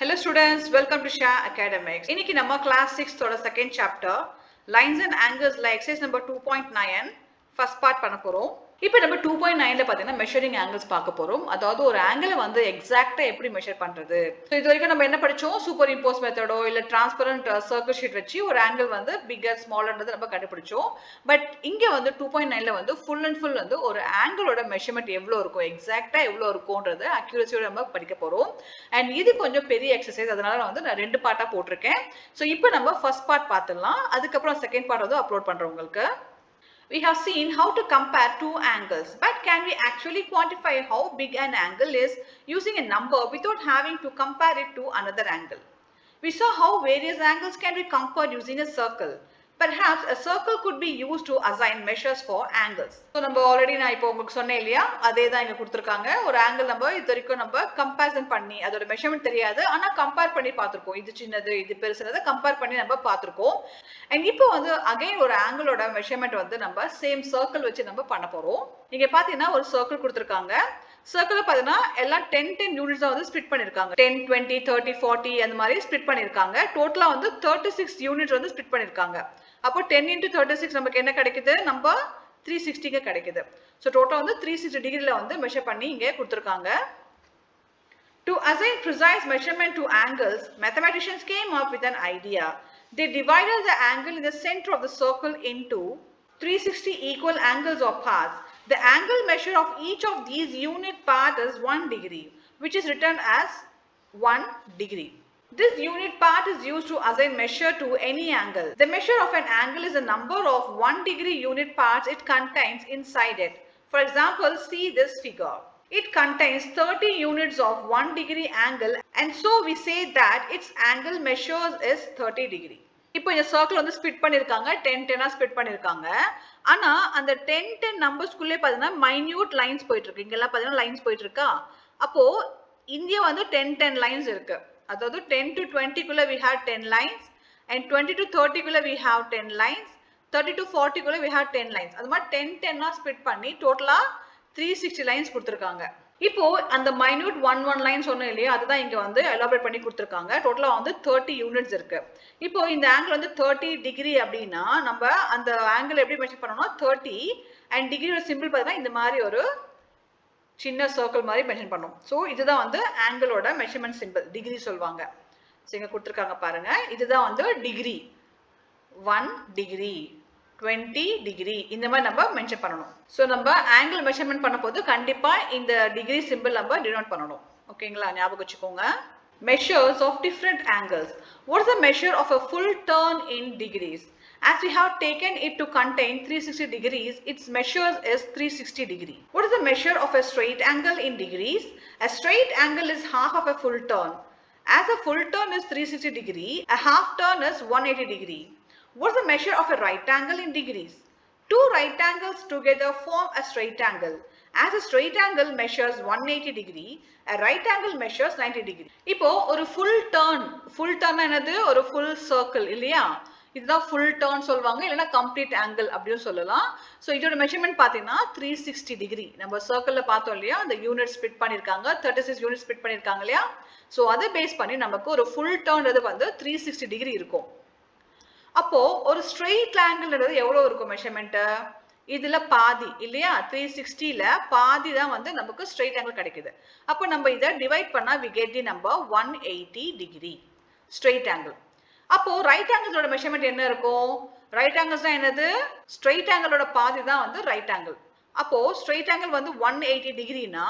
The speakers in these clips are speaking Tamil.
Hello students, welcome to Shah Academics. இன்னைக்கு நம்ம class 6 ஓட second chapter lines and angles ல exercise number 2.9 first part பண்ண போறோம். இப்போ நம்ம 2.9ல பாத்தீங்கன்னா measuring angles பார்க்க போறோம். அதாவது ஒரு angle வந்து எக்ஸாக்ட்டா எப்படி மெஷர் பண்றது. சோ இது வரைக்கும் நம்ம என்ன படிச்சோம்? சூப்பர் இம்போஸ் மெத்தடோ இல்ல டிரான்ஸ்பரண்ட் சர்க்கிள் ஷீட் வச்சு ஒரு angle வந்து பிக்கர் ஸ்மாலர்ன்றது நம்ம கண்டுபிடிச்சோம். பட் இங்க வந்து 2.9ல வந்து full and full வந்து ஒரு ஆங்கிளோட மெஷர்மென்ட் எவ்வளவு இருக்கும், எக்ஸாக்ட்டா எவ்வளவு இருக்கும்ன்றது அக்யூரசியோட நம்ம படிக்க போறோம். அண்ட் இது கொஞ்சம் பெரிய எக்ஸசைஸ், அதனால வந்து நான் ரெண்டு பார்ட்டா போட்டிருக்கேன். சோ இப்போ நம்ம ஃபர்ஸ்ட் பார்ட் பார்த்துடலாம், அதுக்கப்புறம் செகண்ட் பார்ட் வந்து அப்லோட் பண்றேன் உங்களுக்கு. We have seen how to compare two angles, but can we actually quantify how big an angle is using a number without having to compare it to another angle? We saw how various angles can be compared using a circle. Perhaps a circle could be used to assign measures for angles. So நம்ம ஆல்ரெடி நான் இப்போ உங்களுக்கு சொன்னேன் இல்லையா, அதே தான் இங்க கொடுத்திருக்காங்க. ஒரு ஆங்கிள் நம்ம இது வரைக்கும் நம்ம கம்பேரிசன் பண்ணி அதோட மெஷர்மென்ட் தெரியாது, ஆனா கம்பேர் பண்ணி பார்த்திருக்கோம். இது சின்னது இது பெருசுனதை கம்பேர் பண்ணி நம்ம பார்த்திருக்கோம். அண்ட் இப்போ வந்து அகைன் ஒரு ஆங்கிளோட மெஷர்மென்ட் வந்து நம்ம சேம் சர்க்கிள் வச்சு நம்ம பண்ண போறோம். நீங்க பாத்தீங்கன்னா ஒரு சர்க்கிள் கொடுத்திருக்காங்க. சர்க்கிள் பாத்தீங்கன்னா எல்லாம் 10 யூனிட்ஸ் வந்து ஸ்ப்ளிட் பண்ணிருக்காங்க. 10, 20, 30, 40 அந்த மாதிரி ஸ்ப்ளிட் பண்ணிருக்காங்க. டோட்டலா வந்து 36 யூனிட்ஸ் வந்து ஸ்ப்ளிட் பண்ணிருக்காங்க. அப்போ 10 into 36 நமக்கு என்ன கிடைக்குது? நம்ம 360 கிடைக்குது. சோ டோட்டல் வந்து 360 டிகிரில வந்து மெஷர் பண்ணி இங்க கொடுத்திருக்காங்க. To assign precise measurement to angles, mathematicians came up with an idea. They divided the angle in the center of the circle into 360 equal angles or parts. The angle measure of each of these unit parts is 1 degree, which is written as 1 degree. This unit part is used to assign measure to any angle. The measure of an angle is the number of 1 degree unit parts it contains inside it. For example, see this figure. It contains 30 units of 1 degree angle, and so we say that its angle measures is 30 degree. இப்போ இந்த சர்க்கிள் வந்து ஸ்ப்ளிட் பண்ணிருக்காங்க, 10 ஸ்ப்ளிட் பண்ணிருக்காங்க. ஆனா அந்த 10 நம்பர்ஸ்க்குள்ளே பாத்தீங்கன்னா மைன்யூட் லைன்ஸ் போயிட்டு இருக்கு. இங்க எல்லாம் பாத்தீங்கன்னா லைன்ஸ் போயிட்டு இருக்கா. அப்போ இங்க வந்து 10 லைன்ஸ் இருக்கு. அதாவது 10 to 20 குள்ள we have 10 lines, and 20 to 30 குள்ள we have 10 lines, 30 to 40 குள்ள we have 10 lines. அது மாதிரி 10 ஸ்ப்ளிட் பண்ணி டோட்டலா 360 லைன்ஸ் கொடுத்திருக்காங்க. இப்போ அந்த மைன்யூட் 1 லைன் சொன்னோம் இல்லையா, அதுதான் இங்க வந்து எலாபரேட் பண்ணி கொடுத்திருக்காங்க. டோட்டலா வந்து 30 யூனிட்ஸ் இருக்கு. இப்போ இந்த ஆங்கிள் வந்து 30 டிகிரி அப்படின்னா நம்ம அந்த ஆங்கிள் எப்படி மெஷர் பண்ணணும்னா 30 அண்ட் டிகிரியோட சிம்பிள் பார்த்தீங்கன்னா இந்த மாதிரி ஒரு சின்ன சர்க்கிள் மாதிரி மென்ஷன் பண்ணும். ஸோ இதுதான் வந்து ஆங்கிளோட மெஷர்மெண்ட் சிம்பிள், டிகிரி சொல்லுவாங்க. ஸோ இங்க கொடுத்துருக்காங்க பாருங்க, இதுதான் வந்து டிகிரி. 1 டிகிரி, 20 டிகிரி, இந்த மாதிரி நம்ம மென்ஷன் பண்ணணும். ஸோ நம்ம ஆங்கிள் மெஷர்மெண்ட் பண்ண போது கண்டிப்பா இந்த டிகிரி சிம்பிள் நம்ம டினோட் பண்ணணும். ஓகேங்களா, ஞாபகம் வச்சுக்கோங்க. Measures of different angles. What is the measure of a full turn in degrees? As we have taken it to contain 360 degrees, its measures is 360 degree. What is the measure of a straight angle in degrees? A straight angle is half of a full turn. As a full turn is 360 degree, a half turn is 180 degree. What is the measure of a right angle in degrees? Two right angles together form a straight angle. As a straight angle measures 180 degree, a right angle measures 90 degree. இப்போ ஒரு full turn என்னது? ஒரு full circle இல்லையா? இதுதான் full turn சொல்வாங்க, இல்லனா complete angle அப்படியும் சொல்லலாம். சோ இதோட மெஷர்மென்ட் பாத்தீங்கன்னா 360 டிகிரி. நம்ம சர்க்கிள்ல பார்த்தோம் இல்லையா, அந்த யூனிட் ஸ்ப்ளிட் பண்ணிருக்காங்க, 36 யூனிட் ஸ்ப்ளிட் பண்ணிருக்காங்க இல்லையா. சோ அதை பேஸ் பண்ணி நமக்கு ஒரு full turnறது வந்து 360 டிகிரி இருக்கும். அப்போ ஒரு ஸ்ட்ரெயிட் ஆங்கிள்ன்றது எவ்வளவு இருக்கும் மெஷர்மென்ட்? இதுல பாதி இல்லையா, 360ல பாதி தான் வந்து நமக்கு ஸ்ட்ரெயிட் ஆங்கிள் கிடைக்குது. அப்போ நம்ம இதை டிவைட் பண்ணா we get the number 180 degree straight angle. அப்போ ரைட் ஆங்கிளோட மெஷர்மென்ட் என்ன இருக்கும்? ரைட் ஆங்கிள்ஸ் தான் என்னது? ஸ்ட்ரெயிட் ஆங்கிளோட பாதி தான் வந்து ரைட் ஆங்கிள். அப்போ ஸ்ட்ரெயிட் ஆங்கிள் வந்து 180 டிகிரினா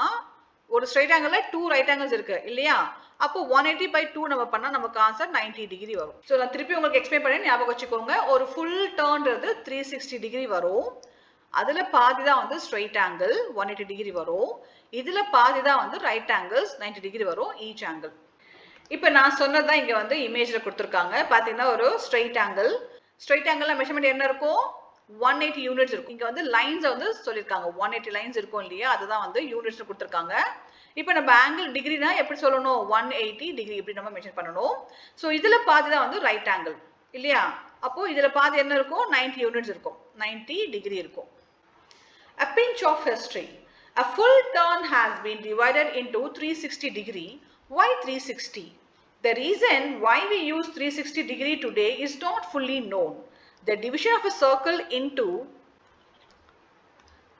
ஒரு ஸ்ட்ரெயிட் ஆங்கிள்ல 2 ரைட் ஆங்கிள்ஸ் இருக்கு இல்லையா. அப்போ 180 by 2 நம்ம பண்ணா நமக்கு ஆன்சர் 90 டிகிரி வரும். சோ நான் திருப்பி உங்களுக்கு எக்ஸ்பிளைன் பண்ணி ஞாபகம் வச்சுக்கோங்க. ஒரு ஃபுல் டர்ன்றது 360 டிகிரி வரும். அதுல பாதி தான் வந்து ஸ்ட்ரெயிட் ஆங்கிள் 180 டிகிரி வரும். இதுல பாதி தான் வந்து ரைட் ஆங்கிள்ஸ் 90 டிகிரி வரும் ஈச் ஆங்கிள். இப்போ நான் சொன்னதுதான் இங்க வந்து இமேஜ்ல கொடுத்திருக்காங்க. பாத்தீங்கன்னா ஒரு ஸ்ட்ரெயிட் ஆங்கிள்ல மெஷர்மென்ட் என்ன இருக்கும்? 180 யூனிட்ஸ் இருக்கும். இங்க வந்து லைன்ஸ் வந்து சொல்லிருக்காங்க, 180 லைன்ஸ் இருக்கும் இல்லையா, அதுதான் வந்து யூனிட்ஸ் கொடுத்திருக்காங்க. இப்போ நம்ம ஆங்கிள் டிகிரினா எப்படி சொல்லணும்? 180 டிகிரி இப்படி நம்ம மென்ஷன் பண்ணணும். சோ இதுல பாதி தான் வந்து ரைட் ஆங்கிள் இல்லையா. அப்போ இதுல பாதி என்ன இருக்கும்? 90 யூனிட்ஸ் இருக்கும், 90 டிகிரி இருக்கும். A pinch of history. A full turn has been divided into 360 degree. Why 360? The reason why we use 360 degree today is not fully known. The division of a circle into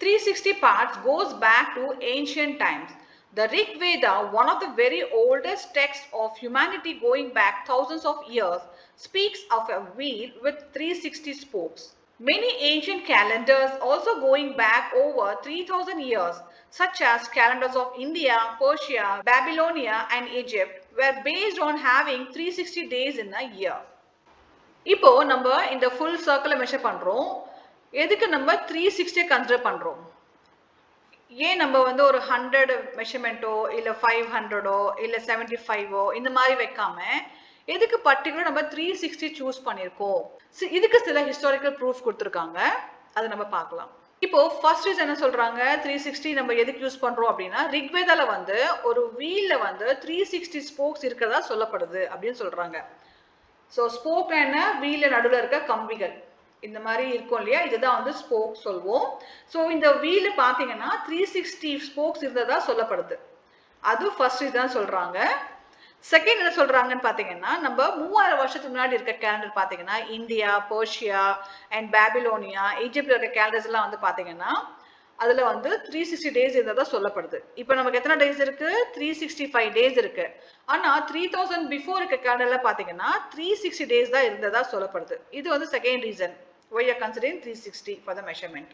360 parts goes back to ancient times. The Rig Veda, one of the very oldest texts of humanity going back thousands of years, speaks of a wheel with 360 spokes. Many ancient calendars also going back over 3000 years, such as calendars of India, Persia, Babylonia and Egypt, were based on having 360 days in a year. இப்போ நம்ம இந்த full circle measure பண்றோம். எதுக்கு நம்ம 360 கன்சிடர் பண்றோம்? ஏன் நம்ம வந்து ஒரு 100 மெஷர்மெண்ட்டோ இல்ல 500ஓ இல்ல 75ஓ இந்த மாதிரி வைக்காம எதுக்கு பர்టిక్యులர் நம்ம 360 சூஸ் பண்ணிருக்கோம்? இதுக்கு சில ஹிஸ்டாரிக்கல் ப்ரூஃப் கொடுத்திருக்காங்க. அதை நம்ம பார்க்கலாம். இப்போ ஃபர்ஸ்ட் ரீசன் என்ன சொல்றாங்க? 360 நம்ம எதுக்கு யூஸ் பண்றோம் அப்படின்னா ரிக்வேதால வந்து ஒரு வீல்ல வந்து 360 ஸ்போக்ஸ் இருக்கிறதா சொல்லப்படுது அப்படின்னு சொல்றாங்க. ஸோ ஸ்போக் என்ன? வீல்ல நடுவில் இருக்க கம்பிகள் இந்த மாதிரி இருக்கும் இல்லையா, இதுதான் வந்து ஸ்போக் சொல்வோம். ஸோ இந்த வீல் பார்த்தீங்கன்னா 360 ஸ்போக்ஸ் இருந்ததா சொல்லப்படுது. அது ஃபர்ஸ்ட் இதுதான் சொல்றாங்க. செகண்ட் என்ன சொல்றாங்கன்னு பார்த்தீங்கன்னா நம்ம 3000 வருஷத்துக்கு முன்னாடி இருக்க கேலண்டர் பார்த்தீங்கன்னா இந்தியா, பர்ஷியா அண்ட் பாபிலோனியா, ஈஜிப்ட்ல இருக்க கேலண்டர்ஸ் எல்லாம் வந்து பார்த்தீங்கன்னா அதுல வந்து 360 டேஸ் இருந்ததா சொல்லப்படுது. இப்போ நமக்கு எத்தனை டேஸ் இருக்கு? 365 டேஸ் இருக்கு. ஆனா 3000 பிஃபோர் இருக்க கேலண்டர்ல பாத்தீங்கன்னா 360 டேஸ் தான் இருந்ததா சொல்லப்படுது. இது வந்து second reason why you are considering 360 for the measurement.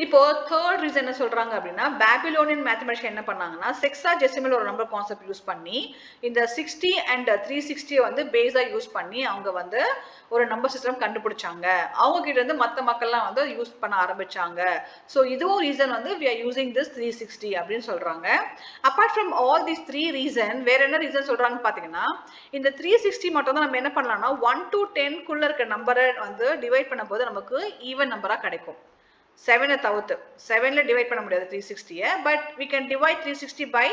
இப்போ தேர்ட் ரீசன் என்ன சொல்றாங்க அப்படின்னா பாபிலோனியன் மேத்தமெட்டிஷியன் என்ன பண்ணாங்கன்னா செக்ஸாடெசிமல் ஒரு நம்பர் கான்செப்ட் யூஸ் பண்ணி இந்த 60 அண்ட் 360 வந்து பேஸா யூஸ் பண்ணி அவங்க வந்து ஒரு நம்பர் சிஸ்டம் கண்டுபிடிச்சாங்க. அவங்க கிட்ட இருந்து மற்ற மக்கள்லாம் வந்து யூஸ் பண்ண ஆரம்பிச்சாங்க. ஸோ இதுவும் ரீசன் வந்து we are using this 360 அப்படின்னு சொல்றாங்க. Apart from all these 3 reason வேற என்ன ரீசன் சொல்றாங்கன்னு பாத்தீங்கன்னா இந்த 360 மட்டும் தான் நம்ம என்ன பண்ணலாம்னா 1 to 10 குள்ள இருக்க நம்பரை வந்து டிவைட் பண்ணும்போது நமக்கு ஈவன் நம்பரா கிடைக்கும். 7 தவிர்த்து 7ல டிவைட் பண்ண முடியாது 360 but we can divide 360 by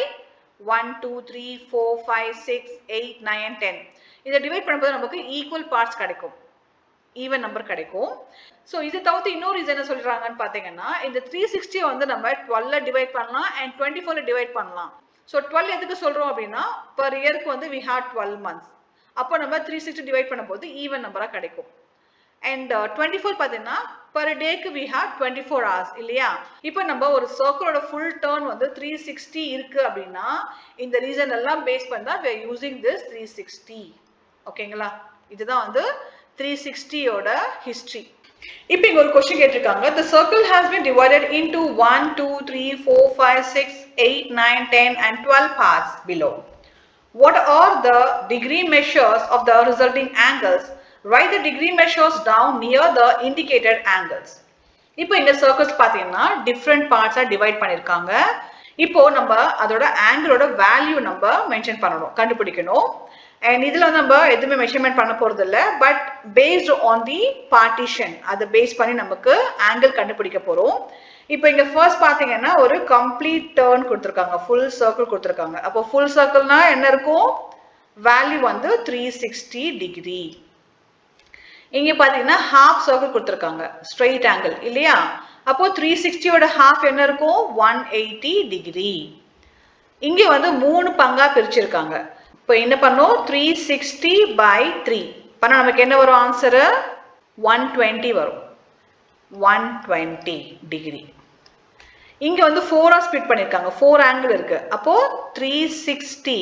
1 2 3 4 5 6 8 9 10. இதை டிவைட் பண்ணும்போது நமக்கு ஈக்குவல் பார்ட்ஸ் கிடைக்கும், ஈவன் நம்பர் கிடைக்கும். ஸோ இது தவிர்த்து இன்னொரு ரீசன் என்ன சொல்றாங்கன்னு பாத்தீங்கன்னா இந்த 360 வந்து நம்ம 12ல டிவைட் பண்ணலாம் அண்ட் 24ல டிவைட் பண்ணலாம். ஸோ 12 எதுக்கு சொல்றோம் அப்படின்னா per இயருக்கு வந்து we have 12 months. அப்போ நம்ம 360 டிவைட் பண்ணும்போது ஈவன் நம்பரா கிடைக்கும். அண்ட் 24 பார்த்தீங்கன்னா per take we have 24 hours இல்லையா. இப்போ நம்ம ஒரு சர்க்கிளோட ஃபுல் டர்ன் வந்து 360 இருக்கு அப்படின்னா இந்த ரீசன் எல்லாம் பேஸ் பண்ணா we are using this 360. ஓகேங்களா? இதுதான் வந்து 360 ஓட ஹிஸ்டரி. இப்போ இங்க ஒரு क्वेश्चन கேட்டிருக்காங்க. The circle has been divided into 1 2 3 4 5 6 8 9 10 and 12 parts below. What are the degree measures of the resulting angles? Write the degree measures down near the indicated angles. இப்போ இந்த சர்க்கிள்ஸ் பாத்தீங்கன்னா டிஃபரெண்ட் பார்ட்ஸா டிவைட் பண்ணிருக்காங்க. இப்போ நம்ம அதோட ஆங்கிளோட வேல்யூ நம்ம மென்ஷன் பண்ணணும், கண்டுபிடிக்கணும். அண்ட் இதுல நம்ம எதுவுமே மெஷர்மெண்ட் பண்ண போறது இல்லை, but based on the partition அதை பேஸ் பண்ணி நமக்கு ஆங்கிள் கண்டுபிடிக்க போறோம். இப்போ இங்க ஃபர்ஸ்ட் பாத்தீங்கன்னா ஒரு கம்ப்ளீட் டர்ன் கொடுத்துருக்காங்க, ஃபுல் சர்க்கிள் கொடுத்துருக்காங்க. அப்போ ஃபுல் சர்க்கிள்னா என்ன இருக்கும்? வேல்யூ வந்து 360 டிகிரி. இங்க பாத்தீங்கன்னா ஹாஃப் சர்க்கிள் கொடுத்துருக்காங்க, ஸ்ட்ரெயிட் ஆங்கிள் இல்லையா. அப்போ 360 ஓட ஹாஃப் என்ன இருக்கும்? 180 டிகிரி. இங்க வந்து 3 பங்கா பிரிச்சிருக்காங்க. இப்போ என்ன பண்ணோம்? 360 by 3 பண்ணா நமக்கு என்ன வரும்? ஆன்சர் 120 வரும். 120 டிகிரி. இங்க வந்து 4ஆ ஸ்ப்ளிட் பண்ணிருக்காங்க, 4 ஆங்கிள் இருக்கு. அப்போ 360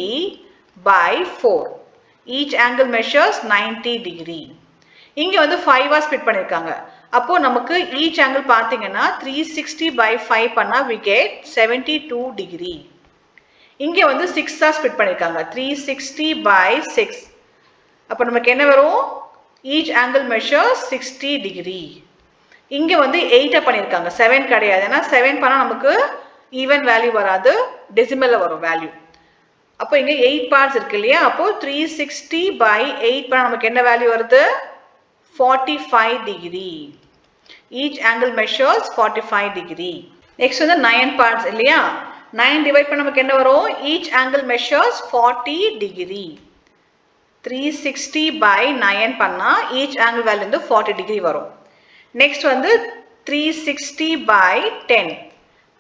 by 4 each angle measures 90 degree. இங்க வந்து 5ஆ ஸ்ப்ளிட் பண்ணிருக்காங்க. அப்போ நமக்கு each angle பாத்தீங்கன்னா 360 by 5 பண்ணா we get 72 degree. இங்க வந்து 6ஆ ஸ்ப்ளிட் பண்ணிருக்காங்க, 360 by 6. அப்போ நமக்கு என்ன வரும்? each angle measures 60 degree. இங்க வந்து 8ஆ பண்ணிருக்காங்க, 7 கிடையாது. ஏன்னா 7 பண்ணா நமக்கு ஈவன் வேல்யூ வராது, டெசிமல்ல வரும் வேல்யூ. அப்போ இங்க 8 பார்ட்ஸ் இருக்கு இல்லையா. அப்போ 360 by 8 பண்ணா நமக்கு என்ன வேல்யூ வருது? 45 degree. Each angle measures 45 degree. Next வந்து 9 parts இல்லையா. 9 divide பண்ண நமக்கு என்ன வரும்? Each angle measures 40 degree. 360 by 9 பண்ணா each angle value வந்து 40 degree வரும். Next வந்து 360 by 10.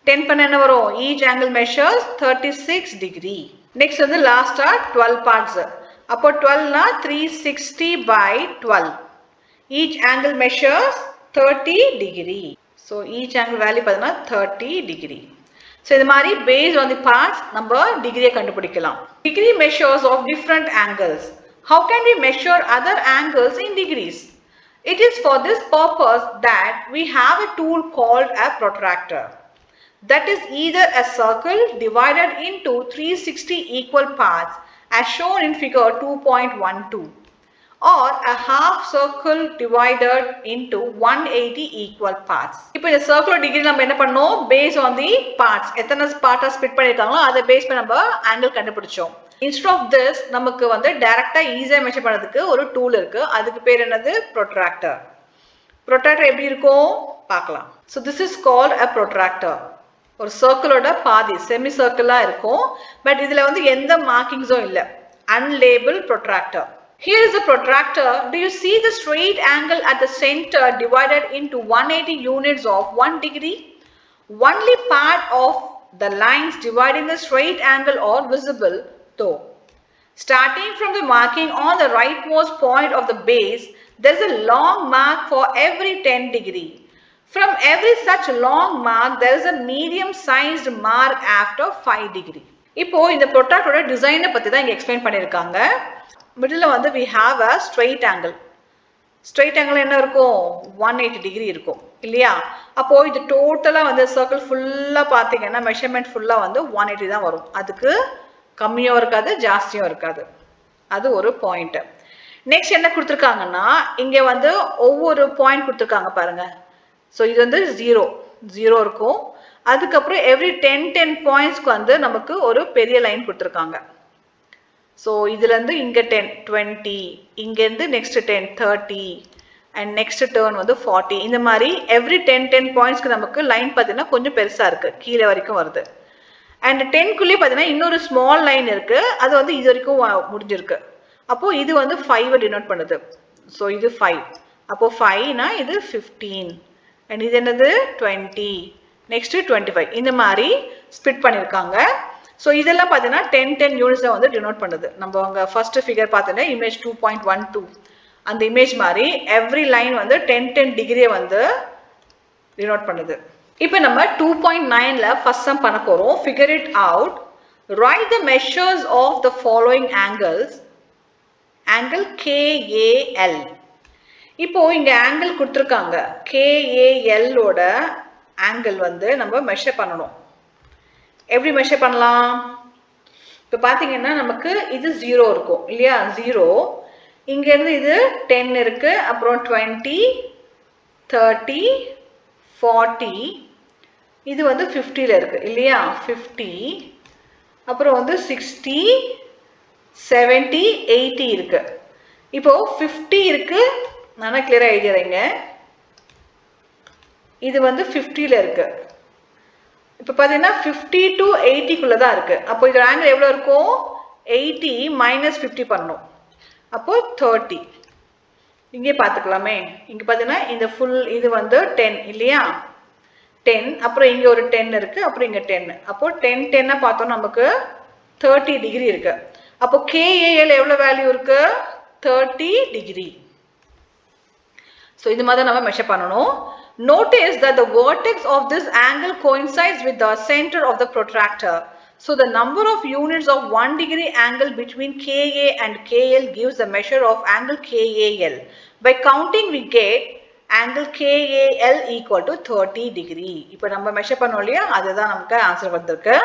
10 பண்ண என்ன வரும்? Each angle measures 36 degree. Next வந்து last 12 parts. அப்போ 12 னா 360 by 12. Each angle measures 30 degree. So each angle value பார்த்தீங்கன்னா 30 degree. So இது மாதிரி based on the parts நம்ம degree கண்டுபிடிக்கலாம். Degree measures of different angles. How can we measure other angles in degrees? It is for this purpose that we have a tool called a protractor. That is either a circle divided into 360 equal parts as shown in figure 2.12 or a half circle divided into 180 equal parts. இப்போ இந்த circular degree நம்ம என்ன பண்ணோம் based on the parts எத்தனை பார்ட்டா ஸ்ப்ளிட் பண்ணிருக்காங்களோ அதை பேஸ் பண்ணி நம்ம angle கண்டுபிடிச்சோம். Instead of this நமக்கு வந்து டைரக்டா ஈஸியா மெஷர் பண்ணதுக்கு ஒரு டூல் இருக்கு. அதுக்கு பேர் என்னது protractor. protractor எப்படி இருக்கும் பார்க்கலாம். So this is called a protractor. ஒரு சர்க்கிளோட பாதி செமி சர்க்கிளா இருக்கும் பட் இதுல வந்து எந்த மார்க்கிங்ஸும் இல்ல unlabeled protractor. Here is a protractor. Do you see the straight angle at the center divided into 180 units of 1 degree? Only part of the lines dividing the straight angle are visible though. Starting from the marking on the rightmost point of the base, there is a long mark for every 10 degree. From every such long mark, there is a medium sized mark after 5 degree. இப்போ இந்த protractor டிசைனை பத்தி தான் இங்க எக்ஸ்பிளைன் பண்ணிருக்காங்க. மிடில்ல வந்து we have a straight angle. Straight angle என்ன இருக்கும் 180 degree இருக்கும் இல்லையா? அப்போ இது டோட்டலா வந்து சர்க்கிள் ஃபுல்லா பாத்தீங்கன்னா மெஷர்மென்ட் ஃபுல்லா வந்து 180 தான் வரும். அதுக்கு கம்மியும் இருக்காது ஜாஸ்தியும் இருக்காது. அது ஒரு பாயிண்ட். நெக்ஸ்ட் என்ன கொடுத்திருக்காங்கன்னா இங்க வந்து ஒவ்வொரு பாயிண்ட் கொடுத்திருக்காங்க பாருங்க. So இது வந்து 0 இருக்கும். அதுக்கப்புறம் every 10 பாயிண்ட்ஸ்க்கு வந்து நமக்கு ஒரு பெரிய லைன் கொடுத்திருக்காங்க. So இதுல இருந்து இங்க 10 20 இங்க இருந்து நெக்ஸ்ட் 10 30 and next turn வந்து 40 இந்த மாதிரி every 10 பாயிண்ட்ஸ்க்கு நமக்கு லைன் பார்த்தீங்கன்னா கொஞ்சம் பெருசா இருக்கு கீழ வரைக்கும் வருது. and 10 குள்ளே பார்த்தீங்கன்னா இன்னொரு ஸ்மால் லைன் இருக்கு அது வந்து இது வரைக்கும் முடிஞ்சிருக்கு. அப்போ இது வந்து 5 டினோட் பண்ணுது. So இது 5. அப்போ 5 னா இது 15 and இது என்னது 20 next 25 இந்த மாதிரி ஸ்ப்ளிட் பண்ணிருக்காங்க. So இதெல்லாம் பார்த்தீங்கன்னா 10 யூனிட்ஸ் வந்து டினோட் பண்ணுது. நம்ம அங்க ஃபர்ஸ்ட் ஃபிகர் பார்த்தீங்கன்னா இமேஜ் 2.12 அந்த இமேஜ் மாதிரி எவ்ரி லைன் வந்து 10 டிகிரியை வந்து டினோட் பண்ணுது. இப்போ நம்ம 2.9ல ஃபர்ஸ்ட் சம் பண்ண போறோம். figure it out. Write the measures of the following angles. angle KAL. இப்போ இங்க ஆங்கிள் கொடுத்திருக்காங்க. KAL ஓட ஆங்கிள் வந்து நம்ம மெஷர் பண்ணணும். எப்படி மெஷர் பண்ணலாம்? இப்போ பாத்தீங்கன்னா நமக்கு இது 0 இருக்கும் இல்லையா 0 இங்க இருந்து இது 10 இருக்கு அப்புறம் 20 30 40 இது வந்து 50ல இருக்கு இல்லையா 50 அப்புறம் வந்து 60 70 80 இருக்கு. இப்போ 50 இருக்கு நானா கிளியரா எழுதிறேங்க. இது வந்து 50ல இருக்கு. இப்போ பாத்தீங்கன்னா 50 to 80 குள்ள தான் இருக்கு. அப்போ இதோட ஆங்கிள் எவ்வளவு இருக்கும் 80 minus 50 பண்ணனும். அப்போ 30. இங்கே பாத்துக்கலாமே. இங்க பாத்தீங்கன்னா இந்த ஃபுல் இது வந்து 10 இல்லையா 10 அப்புறம் இங்க ஒரு 10 இருக்கு அப்புறம் இங்க 10. அப்போ 10 பார்த்தோம் நமக்கு 30 டிகிரி இருக்கு. அப்போ KAL எவ்வளவு வேல்யூ இருக்கு 30 டிகிரி. So இது மாதிரி நம்ம மெஷர் பண்ணனும். Notice that the vertex of this angle coincides with the center of the protractor. So the number of units of 1 degree angle between KA and KL gives the measure of angle KAL. By counting we get angle KAL equal to 30 degree. இப்போ நம்ம மெஷர் பண்ணோம் இல்லையா அதுதான் நமக்கு ஆன்சர் வந்திருக்கு.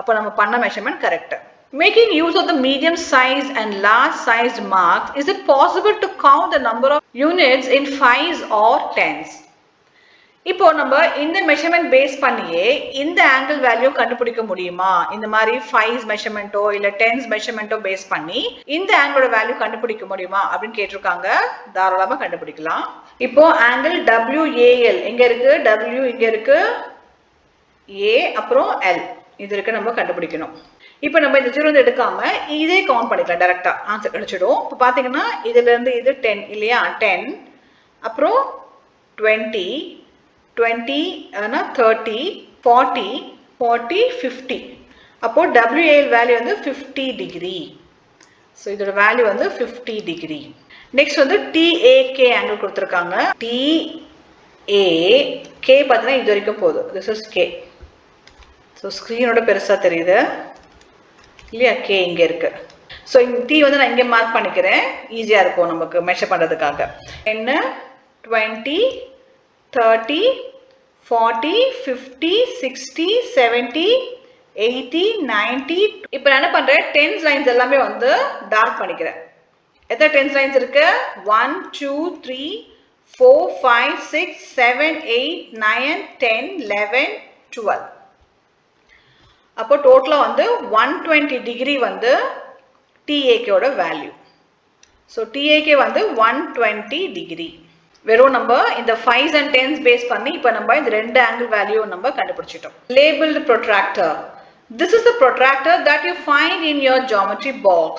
அப்போ நம்ம பண்ண measurement correct. Making use of the medium sized and large sized marks, is it possible to count the number of units in 5s or 10s? இப்போ நம்ம இந்த மெஷர்மென்ட் பேஸ் பண்ணியே இந்த ஆங்கிள் வேல்யூ கண்டுபிடிக்க முடியுமா? இந்த மாதிரி 5s மெஷர்மென்ட்டோ இல்ல 10s மெஷர்மென்ட்டோ பேஸ் பண்ணி இந்த ஆங்கிளோட வேல்யூ கண்டுபிடிக்க முடியுமா அப்படினு கேட்டிருக்காங்க. தாராளமா கண்டுபிடிக்கலாம். இப்போ ஆங்கிள் WAL எங்க இருக்கு? W இங்க இருக்கு. A அப்புறம் L இது இருக்கு நம்ம கண்டுபிடிக்கணும். இப்போ நம்ம இந்த 0 எடுக்காம இதே கவுண்ட் பண்ணிக்கலாம் டைரக்டா ஆன்சர் கிடைச்சிடும். இப்போ பாத்தீங்கன்னா இதுல இருந்து இது 10 இல்லையா 10 அப்புறம் 20 20 ஆனா 30 40 40 50 அப்போ WAL வேல்யூ வந்து 50 டிகிரி. ஸோ இதோட வேல்யூ வந்து 50 டிகிரி. நெக்ஸ்ட் வந்து TAK ஆங்கிள் கொடுத்துருக்காங்க. TAK பார்த்தீங்கன்னா இது வரைக்கும் போகுது. This is K. ஸோ ஸ்க்ரீனோட பெருசாக தெரியுது இல்லையா? K இங்கே இருக்கு. ஸோ இந்த T வந்து நான் இங்கே மார்க் பண்ணிக்கிறேன், ஈஸியாக இருக்கும் நமக்கு மெஷர் பண்ணுறதுக்காக. என்ன 20, 30, 40, 50, 60, 70, 80, 90. இப்போ நான் என்ன பண்ணுறேன், டென்ஸ் லைன்ஸ் எல்லாமே வந்து டார்க் பண்ணிக்கிறேன். எத்தனை டென்ஸ் லைன்ஸ் இருக்கு? 1, 2, 3, 4, 5, 6, 7, 8, 9, 10, 11, 12. அப்போ டோட்டலாக வந்து 120 டிகிரி வந்து TAK ஓட வேல்யூ. ஸோ TAK வந்து 120 டிகிரி. வெறும் நம்ம இந்த 5s and 10s பேஸ் பண்ணி இப்போ நம்ம இந்த ரெண்டு ஆங்கிள் வேல்யூ நம்ம கண்டுபிடிச்சிட்டோம். Labeled protractor. This is the protractor that you find in your geometry box.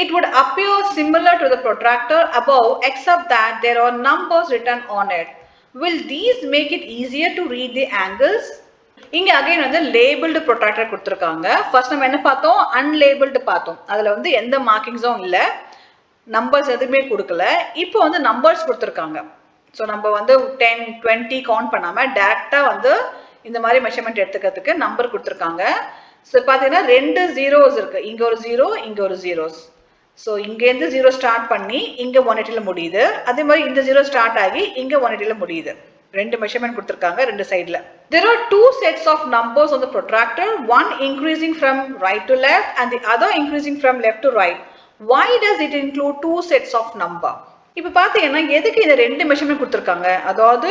It would appear similar to the protractor above except that there are numbers written on it. Will these make it easier to read the angles? இங்க அகைன் வந்து லேபிள்டு ப்ரொட்ராக்டர் கொடுத்துருக்காங்க. ஃபர்ஸ்ட் நம்ம என்ன பார்த்தோம், அன்லேபிள்டு பார்த்தோம். அதுல வந்து எந்த மார்க்கிங்ஸும் இல்லை, நம்பர்ஸ் எதுவுமே கொடுக்கல. இப்போ வந்து நம்பர்ஸ் கொடுத்துருக்காங்க. ஸோ நம்ம வந்து 10, 20 கவுண்ட் பண்ணாம டேரக்டா வந்து இந்த மாதிரி மெஷர்மெண்ட் எடுத்துக்கிறதுக்கு நம்பர் கொடுத்துருக்காங்க. ஸோ பார்த்தீங்கன்னா 2 zeros இருக்கு, இங்க ஒரு 0, இங்க ஒரு zeros. ஸோ இங்கேருந்து 0 ஸ்டார்ட் பண்ணி இங்க 180ல முடியுது. அதே மாதிரி இந்த 0 ஸ்டார்ட் ஆகி இங்க 180ல முடியுது. ரெண்டு மெஷர்மெண்ட் கொடுத்திருக்காங்க ரெண்டு சைடுல. There are two sets of numbers on the protractor, one increasing from right to left and the other increasing from left to right. Why does it include two sets of number? இப்போ பாத்தீங்கன்னா எதுக்கு இந்த ரெண்டு மெஷர்மெண்ட் கொடுத்திருக்காங்க? அதாவது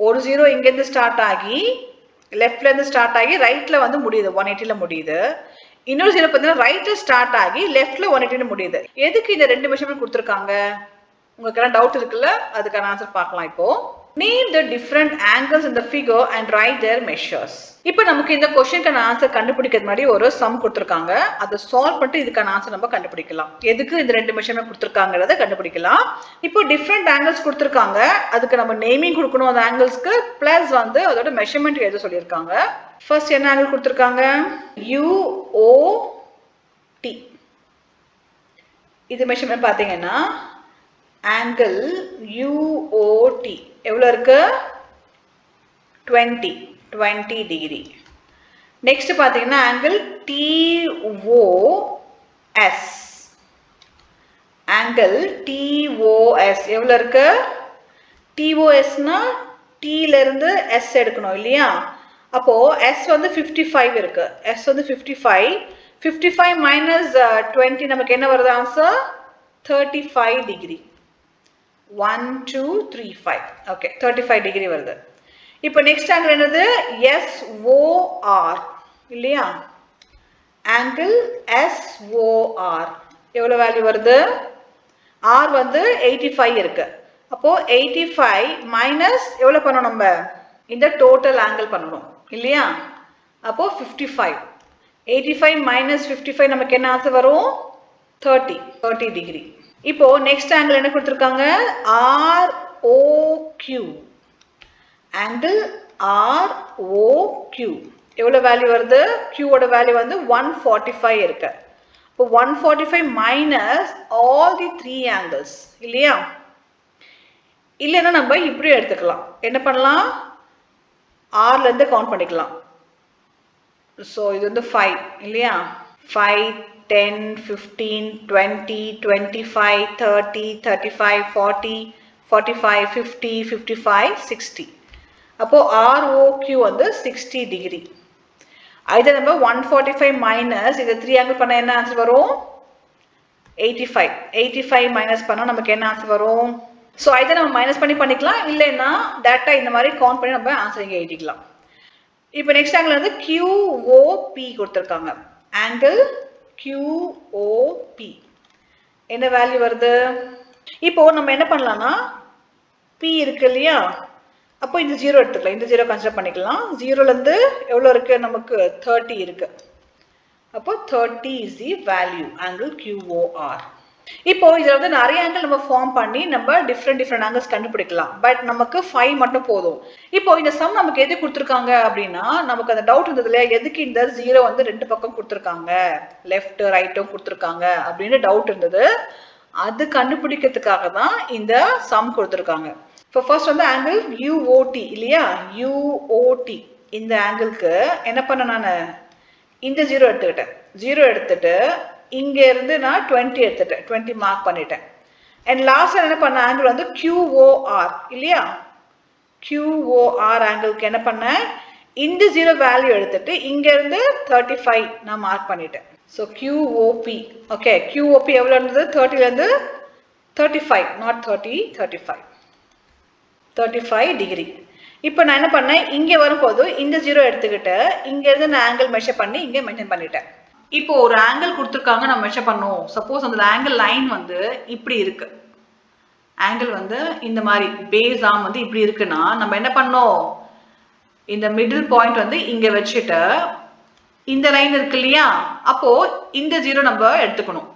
ஒரு 0 இங்க இருந்து ஸ்டார்ட் ஆகி லெஃப்ட்ல இருந்து ஸ்டார்ட் ஆகி ரைட்ல வந்து முடியுது, 180ல முடியுது. இன்னொரு 0 பாத்தீங்கன்னா ரைட்ல ஸ்டார்ட் ஆகி லெஃப்ட்ல 180ல முடியுது. எதுக்கு இந்த ரெண்டு மெஷர்மெண்ட் கொடுத்திருக்காங்க? உங்களுக்கு எல்லாம் டவுட் இருக்குல்ல, அதுக்கான ஆன்சர் பார்க்கலாம். இப்போ name the different angles in the figure and write their measures. இப்போ நமக்கு இந்த क्वेश्चनக்கான ஆன்சர் கண்டுபிடிக்கிறது மாதிரி ஒரு சம் கொடுத்திருக்காங்க. அதை சால்வ் பண்ணிட்டு இதுக்கான ஆன்சர் நம்ம கண்டுபிடிக்கலாம். எதுக்கு இந்த ரெண்டு மெஷர்மென்ட் கொடுத்திருக்காங்கறத கண்டுபிடிக்கலாம். இப்போ டிஃபரண்ட் ஆங்கிள்ஸ் கொடுத்திருக்காங்க, அதுக்கு நம்ம நேமிங் கொடுக்கணும் அந்த ஆங்கிள்ஸ்க்கு, பிளஸ் வந்து அதோட மெஷர்மென்ட் எழுத சொல்லியிருக்காங்க. ஃபர்ஸ்ட் என்ன ஆங்கிள் கொடுத்திருக்காங்க? UOT. இது மெஷர்மென்ட் பாத்தீங்கன்னா ஆங்கிள் UOT எவ்வளவு இருக்கு? 20 டிகிரி. நெக்ஸ்ட் பாத்தீங்கன்னா ஆங்கிள் TOS. ஆங்கிள் TOS எவ்வளவு இருக்கு? TOSனா T ல இருந்து S எடுக்கணும் இல்லையா? அப்போ S வந்து 55 இருக்கு. S வந்து 55. 55 minus 20 நமக்கு என்ன வருது ஆன்சர்? 35 டிகிரி. 1, 2, 3, 5. ஓகே, 35 டிகிரி வருது. இப்போ நெக்ஸ்ட் ஆங்கிள் என்னது? SOR இல்லையா? ஆங்கிள் SOR எவ்வளவு வேல்யூ வருது? R வந்து 85 இருக்கு. அப்போ 85 மைனஸ் எவ்வளவு பண்ணணும் நம்ம? இந்த டோட்டல் ஆங்கிள் பண்ணணும் இல்லையா? அப்போ 55. 85 minus 55 நமக்கு என்ன ஆன்சர் வரும்? 30 டிகிரி. இப்போ நெக்ஸ்ட் ஆங்கிள் என்ன கொடுத்திருக்காங்க? ROQ. ஆங்கிள் ROQ எவ்வளவு வேல்யூ வருது? Q ஓட வேல்யூ வந்து 145 இருக்கு. இப்போ 145 மைனஸ் ஆல் தி 3 ஆங்கிள்ஸ் இல்லையா? இல்லைன்னா நம்ம இப்படி எடுத்துக்கலாம். என்ன பண்ணலாம்? ஆர்ல இருந்து கவுண்ட் பண்ணிக்கலாம். ஸோ இது வந்து 5 இல்லையா? 5, 10, 15, 20, 25, 30, 35, 40, 45, 50, 55, 60. அப்போ ROQ வந்து 60 டிகிரி. இதை நம்ம 145 மைனஸ் இதை 3 ஆங்கிள் பண்ண என்ன ஆன்சர் வரும்? 85. 85 மைனஸ் பண்ணா நமக்கு என்ன ஆன்சர் வரும்? ஸோ இதை நம்ம மைனஸ் பண்ணிக்கலாம், இல்லைன்னா டேரக்டா இந்த மாதிரி கவுண்ட் பண்ணி நம்ம ஆன்சர் இங்கே எழுதிக்கலாம். இப்போ நெக்ஸ்ட் ஆங்கிள் வந்து QOP கொடுத்திருக்காங்க. ஆங்கிள் QOP என்ன வேல்யூ வருது? இப்போ நம்ம என்ன பண்ணலாம்னா P இருக்கு இல்லையா? அப்போ இந்த 0 எடுத்துக்கலாம், இந்த 0 கன்சிடர் பண்ணிக்கலாம். 0ல இருந்து எவ்வளவு இருக்கு? நமக்கு 30 இருக்கு. அப்போ 30 is the value angle QOR. இப்போ இதுல வந்து நிறைய ஆங்கிள் நம்ம ஃபார்ம் பண்ணி நம்ம டிஃப்ரெண்ட் ஆங்கிள்ஸ் கண்டுபிடிக்கலாம். பட் நமக்கு 5 மட்டும் போதும். இப்போ இந்த சம் நமக்கு எது கொடுத்துருக்காங்க அப்படின்னா, நமக்கு அந்த டவுட் இருந்தது இல்லையா, எதுக்கு இந்த 0 வந்து ரெண்டு பக்கம் கொடுத்துருக்காங்க, லெஃப்ட் ரைட்டும் கொடுத்துருக்காங்க அப்படின்னு டவுட் இருந்தது. அது கண்டுபிடிக்கிறதுக்காக தான் இந்த சம் கொடுத்துருக்காங்க. இப்போ ஃபர்ஸ்ட் வந்து ஆங்கிள் UOT இல்லையா, UOT இந்த ஆங்கிளுக்கு என்ன பண்ண, நான் இந்த 0 எடுத்துக்கிட்டேன். 0 எடுத்துட்டு இங்க இருந்து நான் 20 எடுத்துட்டேன், 20 மார்க் பண்ணிட்டேன். அண்ட் லாஸ்ட் என்ன பண்ண ஆங்கிள் வந்து QOR இல்லையா, QOR ஆங்கிளுக்கு என்ன பண்ணேன், இந்த 0 வேல்யூ எடுத்துட்டு இங்க இருந்து 35 நான் மார்க் பண்ணிட்டேன். ஸோ QOP, ஓகே, QOP எவ்வளோ இருந்தது, 30ல இருந்து 35, நாட் 30, 35 டிகிரி. இப்போ நான் என்ன பண்ணேன், இங்கே வரும்போது இந்த 0 எடுத்துக்கிட்டு இங்க இருந்து நான் ஆங்கிள் மெஷர் பண்ணி இங்கே மென்ஷன் பண்ணிட்டேன். இப்போ ஒரு ஆங்கிள் கொடுத்துருக்காங்க, நம்ம மெஷர் பண்ணோம். சப்போஸ் அந்த ஆங்கிள் லைன் வந்து இப்படி இருக்கு, ஆங்கிள் வந்து இந்த மாதிரி பேஸ் ஆர்ம் வந்து இப்படி இருக்குன்னா நம்ம என்ன பண்ணோம், இந்த மிடில் பாயிண்ட் வந்து இங்க வச்சுட்டு இந்த லைன் இருக்கு இல்லையா, அப்போ இந்த 0 நம்ம எடுத்துக்கணும்.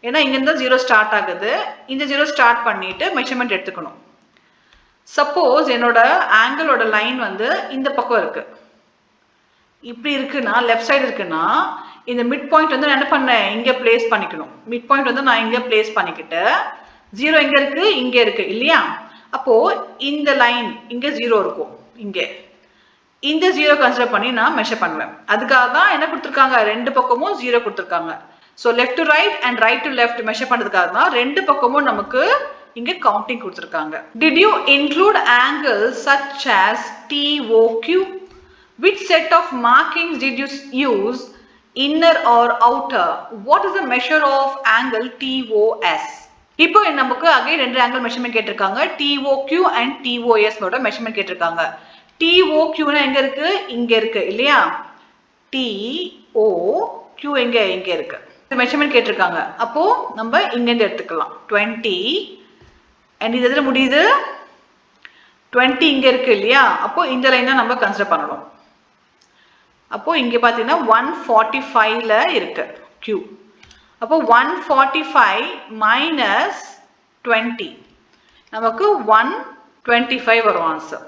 ஏன்னா இங்க இருந்து 0 ஸ்டார்ட் ஆகுது, இந்த 0 ஸ்டார்ட் பண்ணிட்டு மெஷர்மெண்ட் எடுத்துக்கணும். சப்போஸ் என்னோட ஆங்கிளோட லைன் வந்து இந்த பக்கம் இருக்கு, இப்படி இருக்குன்னா லெஃப்ட் சைடு இருக்குன்னா இந்த மிட் பாயிண்ட் வந்து நான் என்ன பண்ணேன், இங்க பிளேஸ் பண்ணிக்கணும். மிட் பாயிண்ட் வந்து நான் இங்க பிளேஸ் பண்ணிக்கிட்டு 0 எங்க இருக்கு, இங்க இருக்கு இல்லையா, அப்போ இந்த லைன் இங்க 0 இருக்கும், இங்க இந்த 0 கன்சிடர் பண்ணி நான் மெஷர் பண்ணுவேன். அதுக்காக தான் என்ன கொடுத்துருக்காங்க, ரெண்டு பக்கமும் 0 கொடுத்துருக்காங்க. So left to right and right to left measure பண்ணுறதுக்காக தான் ரெண்டு பக்கமும் நமக்கு இங்க கவுண்டிங் கொடுத்துருக்காங்க. Did you include angles such as TOQ? Which set of markings did you use, inner or outer? What is the measure of angle TOS? இப்போ நமக்கு அகைன் ரெண்டு ஆங்கிள் மெஷர்மெண்ட் கேட்டிருக்காங்க, TOQ and TOS ஓட மெஷர்மெண்ட் கேட்டிருக்காங்க. TOQ எங்க இருக்கு, இங்க இருக்கு இல்லையா, TOQ எங்க இருக்கு மெஷர்மெண்ட் கேட்டிருக்காங்க. அப்போ நம்ம இங்க இருந்து எடுத்துக்கலாம் 20 and இது எதுல முடியுது, 20 இங்க இருக்கு இல்லையா, அப்போ இந்த லைன் தான் நம்ம கன்சிடர் பண்ணணும். அப்போ இங்க பாத்தீங்கன்னா 145ல இருக்கு Q. அப்போ 145 minus 20 நமக்கு 125 வரும் ஆன்சர்.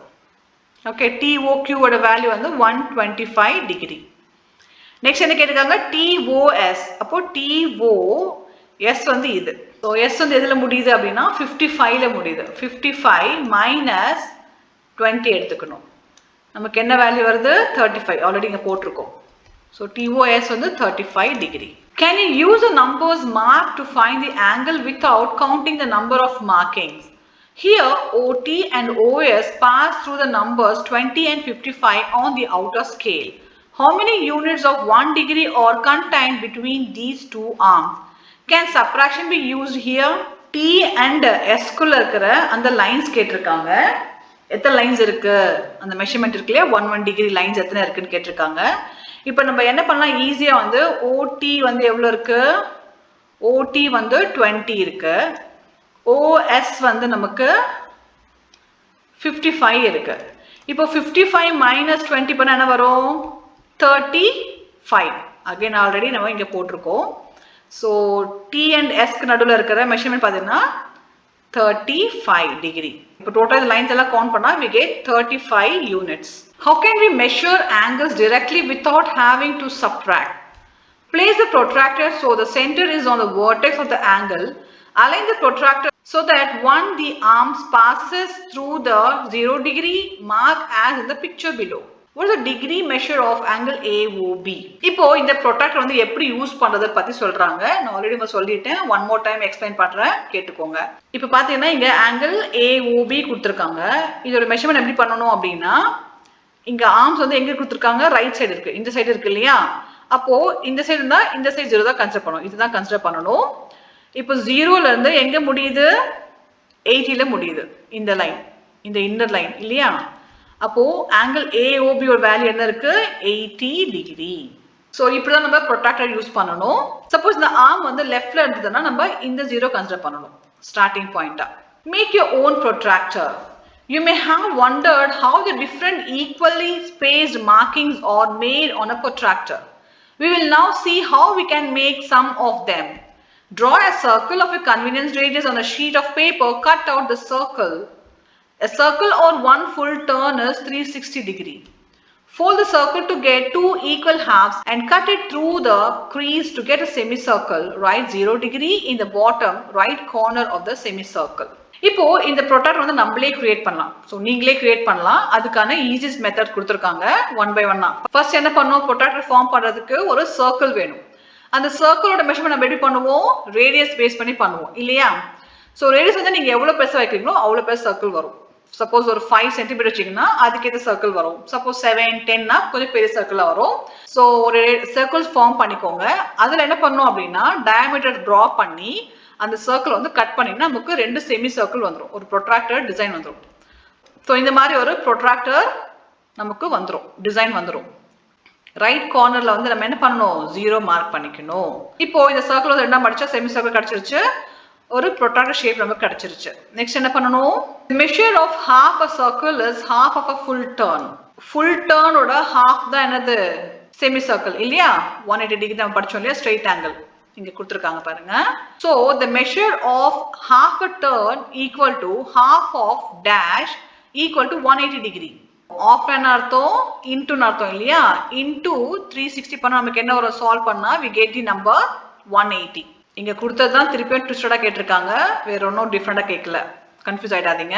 ஓகே, TOQ ஓட வேல்யூ வந்து 125 டிகிரி. நெக்ஸ்ட் என்ன கேட்டிருக்காங்க, TOS. அப்போ TOS வந்து இது. ஸோ S வந்து எதுல முடியுது அப்படின்னா 55ல முடியுது. 55 minus 20 எடுத்துக்கணும். நமக்கு என்ன வேல்யூ வருது, 35. ஆல்ரெடி இங்க போட்டிருக்கோம். ஸோ TOS வந்து 35 degree. Can you use the numbers marked to find the angle without counting the number of markings? Here OT and OS pass through the numbers 20 and 55 on the outer scale. How many units of 1 degree are contained between these two arms? Can subtraction be used here? T and S குள்ள இருக்கிற அந்த லைன்ஸ் கேட்டிருக்காங்க. எத்தனை லைன்ஸ் இருக்கு, அந்த மெஷர்மெண்ட் இருக்கு இல்லையா, 1 டிகிரி லைன்ஸ் எத்தனை இருக்குன்னு கேட்டிருக்காங்க. இப்போ நம்ம என்ன பண்ணலாம், ஈஸியா வந்து OT வந்து எவ்வளவு இருக்கு, OT வந்து 20 இருக்கு, OS வந்து நமக்கு 55 இருக்கு. இப்போ 55 minus 20 பண்ணா என்ன வரும், 35. அகைன் ஆல்ரெடி நம்ம இங்க போட்டிருக்கோம். ஸோ T and S க்கு நடுவில் இருக்கிற மெஷர்மெண்ட் பார்த்தீங்கன்னா 35 டிகிரி. இப்போ டோட்டல் லைன்ஸ் எல்லாம் கவுண்ட் பண்ணா we get 35 units. How can we measure angles directly without having to subtract? Place the protractor so the center is on the vertex of the angle. Align the protractor so that the arms passes through the 0 degree mark as in the picture below. What is the degree measure of angle AOB? இப்போ இந்த protractor வந்து எப்படி யூஸ் பண்றத பத்தி சொல்றாங்க. நான் ஆல்ரெடி சொல்லிட்டேன், ஒன் மோர் டைம் எக்ஸ்பிளைன் பண்றேன், கேட்டுக்கோங்க. இப்போ பாத்தீங்கன்னா இங்க angle AOB கொடுத்திருக்காங்க. இதோட மெஷர்மெண்ட் எப்படி பண்ணணும் அப்படின்னா, இங்க ஆர்ம்ஸ் வந்து எங்க கொடுத்திருக்காங்க, ரைட் சைடு இருக்கு, இந்த சைடு இருக்கு இல்லையா, அப்போ இந்த சைடு இருந்தா இந்த சைடு 0 தான் கன்சிடர் பண்ணணும், இதுதான் கன்சிடர் பண்ணணும். இப்போ 0ல இருந்து எங்க முடியுது, 80ல முடியுது இந்த லைன், இந்த இன்னர் லைன் இல்லையா. அப்போ ஆங்கிள் AOB ஓட வேல்யூ என்ன இருக்கு, 80 டிகிரி. ஸோ இப்படிதான் நம்ம ப்ரொட்ராக்டர் யூஸ் பண்ணணும். சப்போஸ் இந்த ஆர்ம் வந்து லெஃப்ட்ல இருந்ததுன்னா நம்ம இந்த 0 கன்சிடர் பண்ணணும் ஸ்டார்டிங் பாயிண்டா. Make your own protractor. You may have wondered how the different equally spaced markings are made on a protractor. We will now see how we can make some of them. Draw a circle of a convenience radius on a sheet of paper. Cut out the circle. A circle or one full turn is 360 degree. Fold the circle to get two equal halves and cut it through the crease to get a semicircle. Write 0 degree in the bottom right corner of the semicircle. இப்போ இந்த ப்ரொட்ராக்டர் வந்து நம்மளே கிரியேட் பண்ணலாம். ஸோ நீங்களே கிரியேட் பண்ணலாம். அதுக்கான ஈஸியஸ்ட் மெத்தட் கொடுத்துருக்காங்க 1 by 1. ஃபர்ஸ்ட் என்ன பண்ணோம், ப்ரொட்ராக்டர் ஃபார்ம் பண்ணுறதுக்கு ஒரு சர்க்கிள் வேணும். அந்த சர்க்கிளோட மெஷர்மெண்ட் நம்ம எப்படி பண்ணுவோம், ரேடியஸ் பேஸ் பண்ணி பண்ணுவோம் இல்லையா. ஸோ ரேடியஸ் வந்து நீங்கள் எவ்வளோ பெருசாக வைக்கிறீங்களோ அவ்வளோ பெருசு சர்க்கிள் வரும். சப்போஸ் ஒரு 5 சென்டிமீட்டர் வச்சிங்கன்னா அதுக்கேற்ற சர்க்கிள் வரும். சப்போஸ் 7, 10னா கொஞ்சம் பெரிய சர்க்கிளாக வரும். ஸோ ஒரு சர்க்கிள்ஸ் ஃபார்ம் பண்ணிக்கோங்க. அதில் என்ன பண்ணோம் அப்படின்னா டயாமீட்டர் ட்ரா பண்ணி அந்த சர்க்கிள் வந்து கட் பண்ணிங்கன்னா நமக்கு 2 செமி சர்க்கிள் வந்துடும். ஒரு ப்ரொட்ராக்டர் டிசைன் வந்துடும். ஸோ இந்த மாதிரி ஒரு ப்ரொட்ராக்டர் நமக்கு வந்துடும், டிசைன் வந்துடும். ரைட் கார்னர்ல வந்து நம்ம என்ன பண்ணணும், 0 மார்க் பண்ணிக்கணும். இப்போ இந்த சர்க்கிள் வந்து 2 மடிச்சா செமி சர்க்கிள் கிடைச்சிருச்சு, ஒரு ப்ரொட்ராக்டர் ஷேப் நமக்கு கிடைச்சிருச்சு. நெக்ஸ்ட் என்ன பண்ணணும், measure of half a circle is half of a full turn. Full டர்னோட ஹாஃப் தான் என்னது, செமி சர்க்கிள் இல்லையா. 180 டிகிரி நம்ம படிச்சோம் இல்லையா, ஸ்ட்ரெயிட் ஆங்கிள் இங்க கொடுத்துருக்காங்க பாருங்க. So the measure of half a turn equal to half of dash equal to 180 degree. Half அர்த்தம் இன்டூன்னு அர்த்தம் இல்லையா. இன்டூ 360 பண்ண நமக்கு என்ன வரும், சால்வ் பண்ணா we get the number 180. இங்க கொடுத்தது தான் திருப்பியும் ட்விஸ்டடா கேட்டிருக்காங்க, வேற ஒன்றும் டிஃப்ரெண்டா கேட்கல, confuse ஆயிடாதீங்க.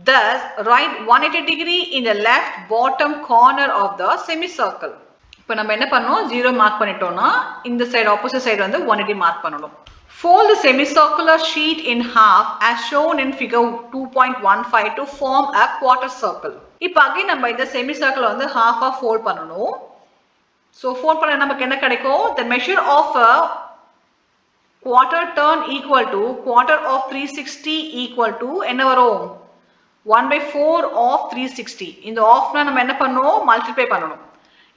Thus write 180 degree in the left bottom corner of the semicircle. இப்போ நம்ம என்ன பண்ணோம், 0 மார்க் பண்ணிட்டோம்னா இந்த சைடு ஆப்போசிட் சைடு வந்து 180 மார்க் பண்ணணும். Fold the semicircular sheet in half as shown in figure 2.15 to form a quarter circle. இப்போ அகைன் நம்ம இந்த semicircle வந்து half-ஆ fold பண்ணணும். So fold பண்ண நமக்கு என்ன கிடைக்கும், the measure of a quarter turn equal to quarter of 360 equal to என்ன வரும், 1/4 of 360. இந்த ஆஃப்னா நம்ம என்ன பண்ணணும், மல்டிப்ளை பண்ணணும்.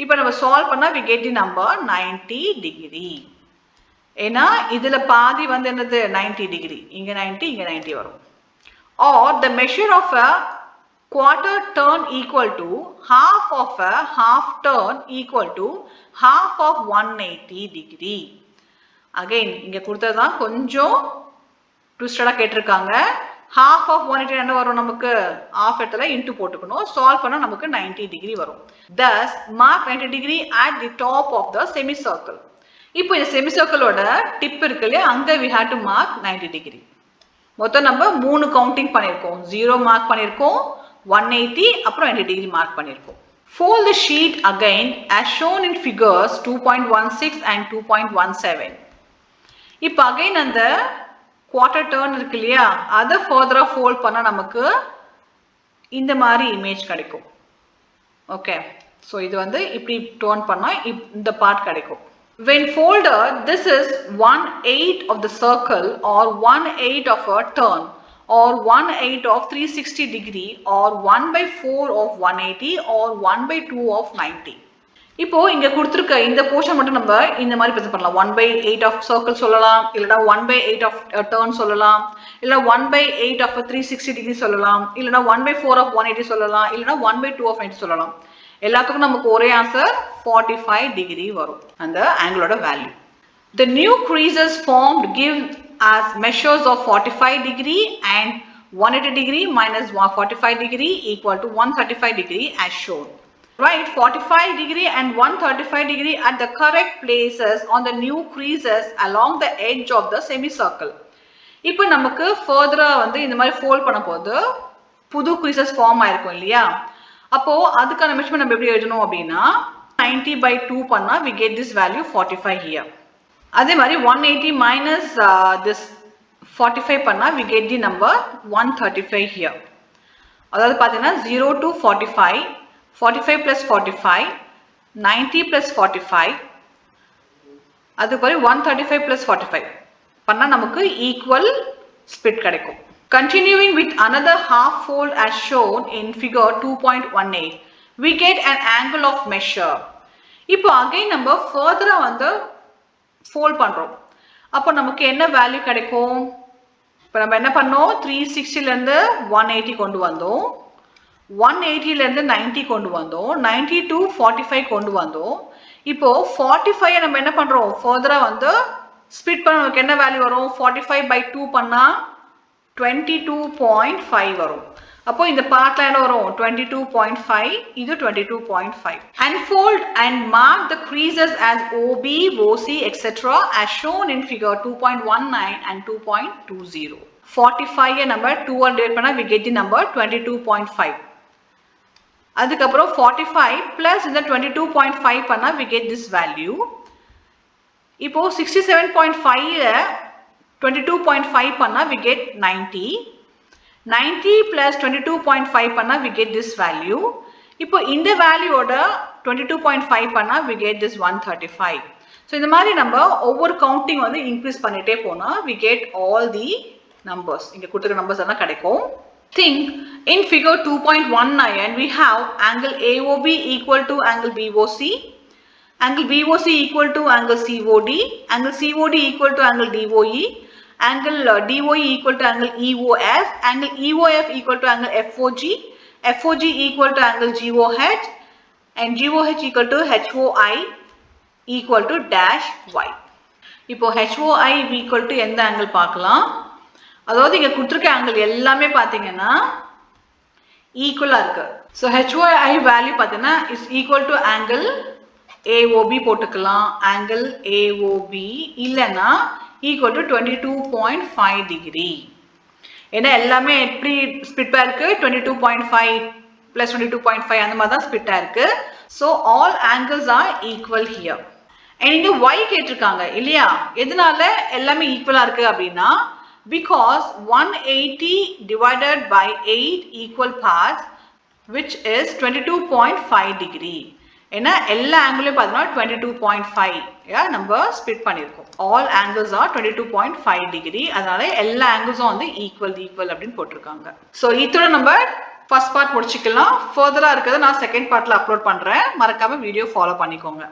இப்போ நம்ம சால்வ் பண்ணா we get the number 90 degree. ஏன்னா இதுல பாதி வந்து என்னது 90 டிகிரி, இங்க 90 இங்க 90 வரும். Or the measure of a quarter turn equal to half of a half turn equal to half of 180 degree. Again இங்க கொடுத்ததுதான் கொஞ்சம் ட்விஸ்டடா கேட்டிருக்காங்க. half of 180 என்ன வரும், நமக்கு half இடத்துல இன்டு போட்டுக்கணும். சால்வ் பண்ணா நமக்கு 90 டிகிரி வரும். Thus mark 90 degree at the top of the semicircle. இப்போ இந்த செமிசர்க்கிளோட டிப் இருக்கு இல்லையா, அங்க we have to mark 90 degree. மொத்தம் நம்ம 3 கவுண்டிங் பண்ணியிருக்கோம். 0 மார்க் பண்ணியிருக்கோம், 180 அப்புறம் 90 டிகிரி மார்க் பண்ணியிருக்கோம். Fold the sheet again as shown in figures 2.16 and 2.17. இப்போ அகைன் அந்த குவார்டர் டர்ன் இருக்கு இல்லையா, அதை ஃபர்தரா ஃபோல்ட் பண்ணா நமக்கு இந்த மாதிரி இமேஜ் கிடைக்கும். ஓகே, ஸோ இது வந்து இப்படி டர்ன் பண்ணா இந்த பார்ட் கிடைக்கும். When folded, this is 1/8 of the circle or 1/8 of a turn or 1/8 of 360 degree or 1/4 of 180 or 1/2 of 90. இப்போ இங்க கொடுத்திருக்க இந்த போர்ஷன் மட்டும் நம்ம இந்த மாதிரி பிரசன்ட் பண்ணலாம். 1/8 of circle சொல்லலாம், இல்லனா 1/8 of turn சொல்லலாம், இல்ல 1/8 of 360 degree சொல்லலாம், இல்லனா 1/4 of 180 சொல்லலாம், இல்லனா 1/2 of 90 சொல்லலாம். எல்லாத்துக்கும் நமக்கு ஒரே ஆன்சர் 45 டிகிரி வரும் அந்த ஆங்கிளோட value. The new creases formed give as measures of 45 degree and 180 degree minus 45 degree equal to 135 degree as shown. Write 45 degree and 135 degree at the correct places on the new creases along the edge of the semicircle. இப்போ நமக்கு further வந்து இந்த மாதிரி fold பண்ண போது புது creases ஃபார்ம் ஆயிருக்கும் இல்லையா. அப்போ அதுக்கான மெஷர்மென்ட் நம்ம எப்படி எழுதணும் அப்படின்னா 90/2 பண்ணா we get this value 45 here. அதே மாதிரி 180 minus this 45 பண்ணா we get the number 135 here. அதாவது பாத்தீங்கன்னா 0 to 45, 45 plus 45, 90 plus 45, அது மாதிரி 135 plus 45 பண்ணா நமக்கு ஈக்குவல் ஸ்பிளிட் கிடைக்கும். Continuing with another half fold as shown in figure 2.18, we get an angle of measure. இப்போ again நம்ம further வந்து fold பண்றோம். அப்போ நமக்கு என்ன வேல்யூ கிடைக்கும், இப்போ நம்ம என்ன பண்ணோம், 360 ல இருந்து 180 கொண்டு வந்தோம், 180 ல இருந்து 90 கொண்டு வந்தோம், 90 to 45 கொண்டு வந்தோம். இப்போ 45 நம்ம என்ன பண்றோம், further வந்து ஸ்ப்ளிட் பண்ண நமக்கு என்ன வேல்யூ வரும் 45 by 2 பண்ணா 22.5 வரும். அப்போ இந்த பார்ட்ல என்ன வரும் 22.5 இது 22.5. Unfold and mark the creases as OB, OC, etc. as shown in figure 2.19 and 2.20. 45 number 2 divide பண்ணா we get the number 22.5. அதுக்கப்புறம் 45 plus இந்த 22.5 பண்ணா we get this value. இப்போ 67.5 22.5 பண்ணா we get 90. 90 plus 22.5 பண்ணா we get this value. இப்போ இந்த வேல்யூவோட 22.5 பண்ணா we get this 135. So இந்த மாதிரி நம்ம ஒவ்வொரு கவுண்டிங் வந்து இன்க்ரீஸ் பண்ணிட்டே போனா we get all the numbers. இங்க கொடுத்திருக்க நம்பர்ஸ் எல்லாம் கிடைக்கும். Think in figure 2.19 we have angle AOB equal to angle BOC, angle BOC equal to angle COD, angle COD equal to angle DOE, angle DOE equal to angle EOF, angle EOF equal to angle FOG, FOG equal to angle GOH, and GOH equal to HOI equal to dash Y. இப்போ HOI equal to எந்த angle பார்க்கலாம். அதாவது இங்க கொடுத்திருக்க angle எல்லாமே பாத்தீங்கன்னா ஈக்குவலா இருக்கு. So HOI value பாத்தீங்கன்னா is equal to angle AOB போட்டுக்கலாம், angle AOB இல்லனா equal to 22.5 degree. ஏன்னா எல்லாமே எப்படி ஸ்ப்ளிட் ஆயிருக்கு 22.5 plus 22.5 அந்த மாதிரி தான் ஸ்ப்ளிட் ஆயிருக்கு. So all angles are equal here. And இங்க Y கேட்டிருக்காங்க இல்லையா? எதனால எல்லாமே ஈக்குவலா இருக்கு அப்படின்னா because 180 divided by 8 equal parts which is 22.5 degree. ஏன்னா எல்லா ஆங்கிளும் பார்த்தீங்கன்னா 22.5 நம்ம ஸ்ப்ளிட் பண்ணியிருக்கோம். all angles are 22.5 degree. அதனால எல்லா ஆங்கிள்ஸும் வந்து ஈக்குவல் அப்படின்னு போட்டிருக்காங்க. ஸோ இதோட நம்ம ஃபர்ஸ்ட் பார்ட் முடிச்சுக்கலாம். ஃபர்தரா இருக்கிறத நான் செகண்ட் பார்ட்ல அப்லோட் பண்றேன். மறக்காம வீடியோ ஃபாலோ பண்ணிக்கோங்க.